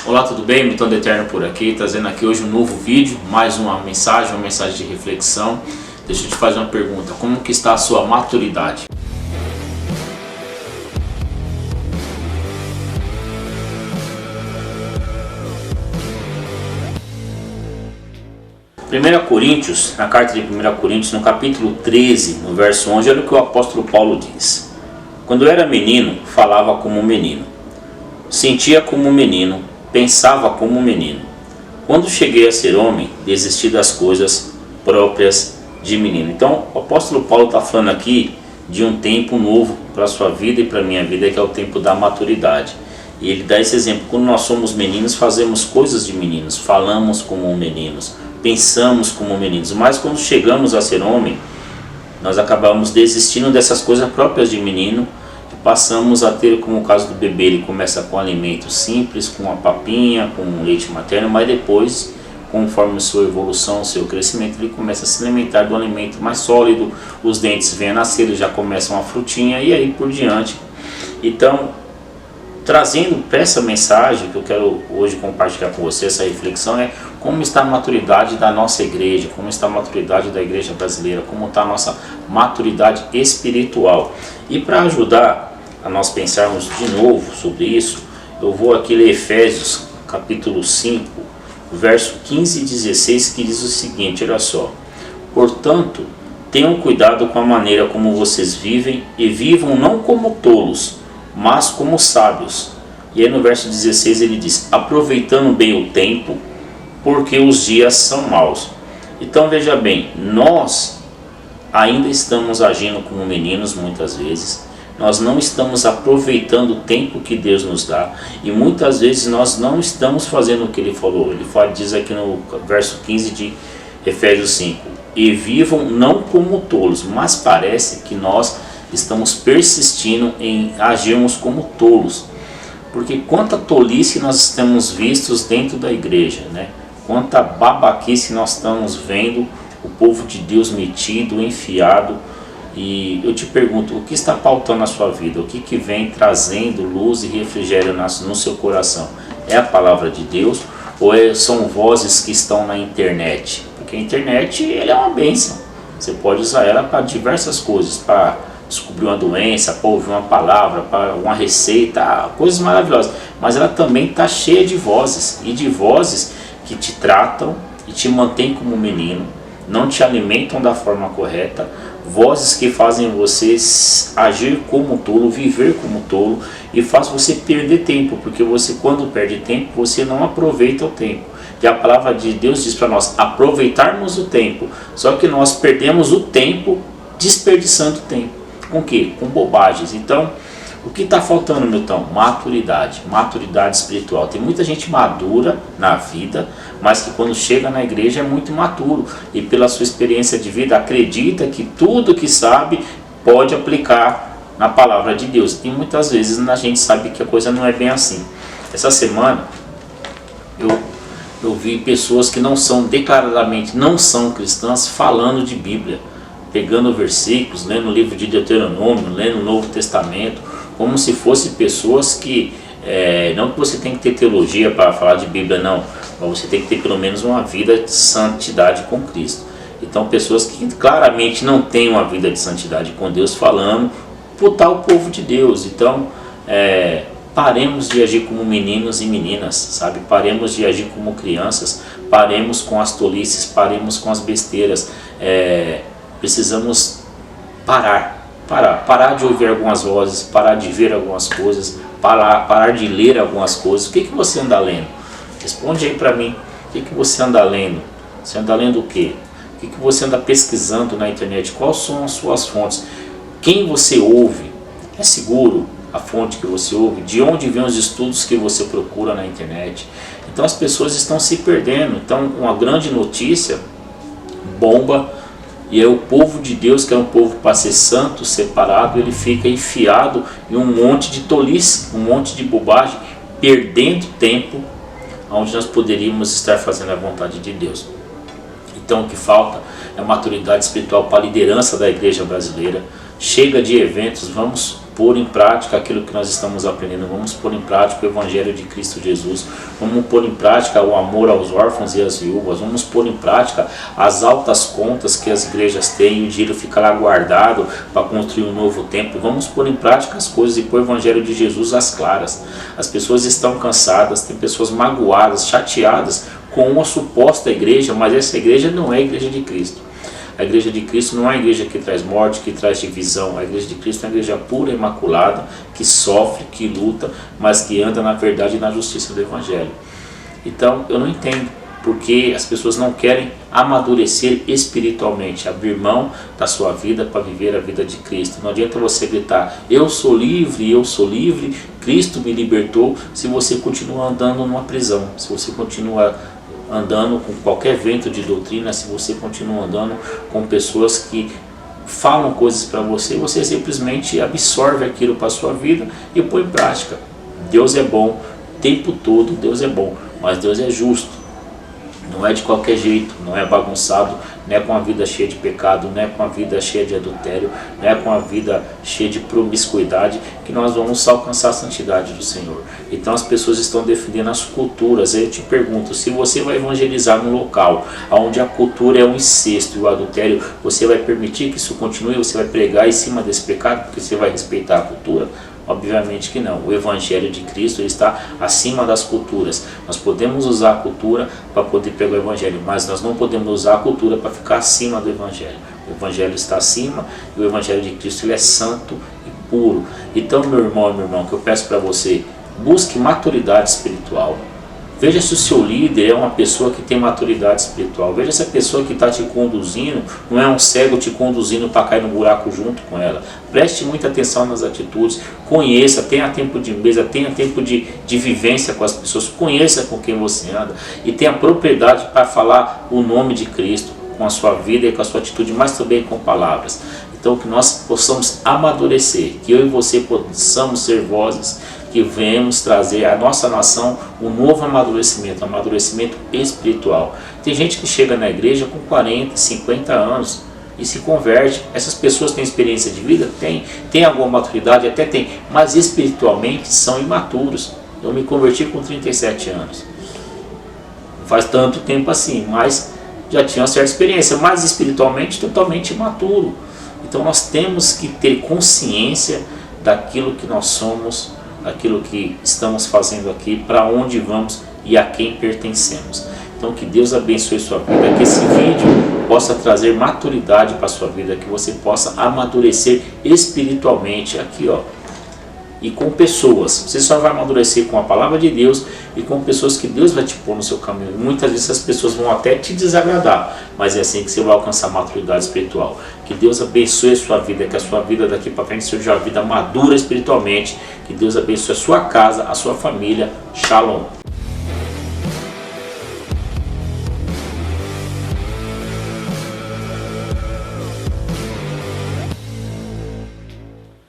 Olá, tudo bem? Milton do Eterno por aqui, trazendo aqui hoje um novo vídeo, mais uma mensagem de reflexão. Deixa eu te fazer uma pergunta: como que está a sua maturidade? Na carta de 1 Coríntios, no capítulo 13, no verso 11, olha o que o apóstolo Paulo diz: quando eu era menino, falava como um menino, sentia como um menino, pensava como um menino. Quando cheguei a ser homem, desisti das coisas próprias de menino. Então, o apóstolo Paulo está falando aqui de um tempo novo para a sua vida e para a minha vida, que é o tempo da maturidade. E ele dá esse exemplo: quando nós somos meninos, fazemos coisas de meninos, falamos como meninos, pensamos como meninos. Mas quando chegamos a ser homem, nós acabamos desistindo dessas coisas próprias de menino, passamos a ter, como o caso do bebê, ele começa com alimentos simples, com a papinha, com leite materno, mas depois, conforme a sua evolução, o seu crescimento, ele começa a se alimentar do alimento mais sólido, os dentes vêm a nascer, ele já começam a frutinha e aí por diante. Então, trazendo para essa mensagem que eu quero hoje compartilhar com você, essa reflexão, é como está a maturidade da nossa igreja, como está a maturidade da igreja brasileira, como está a nossa maturidade espiritual. E para ajudar a nós pensarmos de novo sobre isso, eu vou aqui ler Efésios capítulo 5, verso 15 e 16, que diz o seguinte, olha só: portanto, tenham cuidado com a maneira como vocês vivem, e vivam não como tolos, mas como sábios. E aí no verso 16 ele diz: aproveitando bem o tempo, porque os dias são maus. Então veja bem, nós ainda estamos agindo como meninos muitas vezes, nós não estamos aproveitando o tempo que Deus nos dá, e muitas vezes nós não estamos fazendo o que ele falou. Ele diz aqui no verso 15 de Efésios 5, e vivam não como tolos, mas parece que nós estamos persistindo em agirmos como tolos, porque quanta tolice nós temos vistos dentro da igreja, né? Quanta babaquice nós estamos vendo o povo de Deus metido, enfiado. E eu te pergunto, o que está pautando a sua vida? O que vem trazendo luz e refrigério no seu coração? É a palavra de Deus ou são vozes que estão na internet? Porque a internet é uma bênção, você pode usar ela para diversas coisas, para descobrir uma doença, para ouvir uma palavra, para uma receita, coisas maravilhosas. Mas ela também está cheia de vozes, e de vozes que te tratam e te mantêm como menino, não te alimentam da forma correta, vozes que fazem você agir como tolo, viver como tolo, e faz você perder tempo, porque você, quando perde tempo, você não aproveita o tempo. E a palavra de Deus diz para nós aproveitarmos o tempo, só que nós perdemos o tempo desperdiçando tempo. Com o quê? Com bobagens. Então, o que está faltando, Milton? Maturidade espiritual. Tem muita gente madura na vida, mas que quando chega na igreja é muito imaturo, e pela sua experiência de vida acredita que tudo que sabe pode aplicar na palavra de Deus, e muitas vezes a gente sabe que a coisa não é bem assim. Essa semana eu vi pessoas que declaradamente não são cristãs falando de Bíblia, pegando versículos, lendo o livro de Deuteronômio, lendo o Novo Testamento, como se fossem pessoas que, não que você tem que ter teologia para falar de Bíblia, não, mas você tem que ter pelo menos uma vida de santidade com Cristo. Então, pessoas que claramente não têm uma vida de santidade com Deus, falando por tal povo de Deus. Então, paremos de agir como meninos e meninas, sabe? Paremos de agir como crianças, paremos com as tolices, paremos com as besteiras. Precisamos parar de ouvir algumas vozes, parar de ver algumas coisas, parar de ler algumas coisas. O que você anda lendo? Responde aí para mim. O que você anda lendo? Você anda lendo o quê? O que você anda pesquisando na internet? Quais são as suas fontes? Quem você ouve? É seguro a fonte que você ouve? De onde vêm os estudos que você procura na internet? Então as pessoas estão se perdendo. Então uma grande notícia bomba, e é o povo de Deus, que é um povo para ser santo, separado, ele fica enfiado em um monte de tolice, um monte de bobagem, perdendo tempo onde nós poderíamos estar fazendo a vontade de Deus. Então o que falta é maturidade espiritual para a liderança da igreja brasileira. Chega de eventos, vamos pôr em prática aquilo que nós estamos aprendendo, vamos pôr em prática o Evangelho de Cristo Jesus, vamos pôr em prática o amor aos órfãos e às viúvas, vamos pôr em prática as altas contas que as igrejas têm, o dinheiro fica lá guardado para construir um novo templo, vamos pôr em prática as coisas e pôr o Evangelho de Jesus às claras. As pessoas estão cansadas, tem pessoas magoadas, chateadas com uma suposta igreja, mas essa igreja não é a igreja de Cristo. A igreja de Cristo não é a igreja que traz morte, que traz divisão. A igreja de Cristo é uma igreja pura, imaculada, que sofre, que luta, mas que anda na verdade e na justiça do Evangelho. Então eu não entendo porque as pessoas não querem amadurecer espiritualmente, abrir mão da sua vida para viver a vida de Cristo. Não adianta você gritar, eu sou livre, Cristo me libertou, se você continua andando numa prisão, se você continua andando com qualquer vento de doutrina, se você continua andando com pessoas que falam coisas para você, você simplesmente absorve aquilo para a sua vida e põe em prática. Deus é bom, o tempo todo Deus é bom, mas Deus é justo. Não é de qualquer jeito, não é bagunçado, não é com a vida cheia de pecado, não é com a vida cheia de adultério, não é com a vida cheia de promiscuidade que nós vamos alcançar a santidade do Senhor. Então as pessoas estão defendendo as culturas. Aí eu te pergunto, se você vai evangelizar num local onde a cultura é o incesto e o adultério, você vai permitir que isso continue? Você vai pregar em cima desse pecado porque você vai respeitar a cultura? Obviamente que não. O Evangelho de Cristo está acima das culturas. Nós podemos usar a cultura para poder pegar o Evangelho, mas nós não podemos usar a cultura para ficar acima do Evangelho. O Evangelho está acima e o Evangelho de Cristo ele é santo e puro. Então, meu irmão e minha irmã, o que eu peço para você, busque maturidade espiritual. Veja se o seu líder é uma pessoa que tem maturidade espiritual. Veja se a pessoa que está te conduzindo não é um cego te conduzindo para cair no buraco junto com ela. Preste muita atenção nas atitudes. Conheça, tenha tempo de mesa, tenha tempo de vivência com as pessoas. Conheça com quem você anda e tenha propriedade para falar o nome de Cristo com a sua vida e com a sua atitude, mas também com palavras. Então que nós possamos amadurecer, que eu e você possamos ser vozes que venhamos trazer à nossa nação um novo amadurecimento espiritual. Tem gente que chega na igreja com 40, 50 anos e se converte. Essas pessoas têm experiência de vida? Tem alguma maturidade? Até tem, mas espiritualmente são imaturos. Eu me converti com 37 anos. Não faz tanto tempo assim, mas já tinha uma certa experiência, mas espiritualmente totalmente imaturo. Então nós temos que ter consciência daquilo que nós somos, aquilo que estamos fazendo aqui, para onde vamos e a quem pertencemos. Então que Deus abençoe sua vida, que esse vídeo possa trazer maturidade para a sua vida, que você possa amadurecer espiritualmente aqui, ó. E com pessoas, você só vai amadurecer com a palavra de Deus e com pessoas que Deus vai te pôr no seu caminho. Muitas vezes as pessoas vão até te desagradar, mas é assim que você vai alcançar a maturidade espiritual. Que Deus abençoe a sua vida, que a sua vida daqui para frente seja uma vida madura espiritualmente. Que Deus abençoe a sua casa, a sua família. Shalom.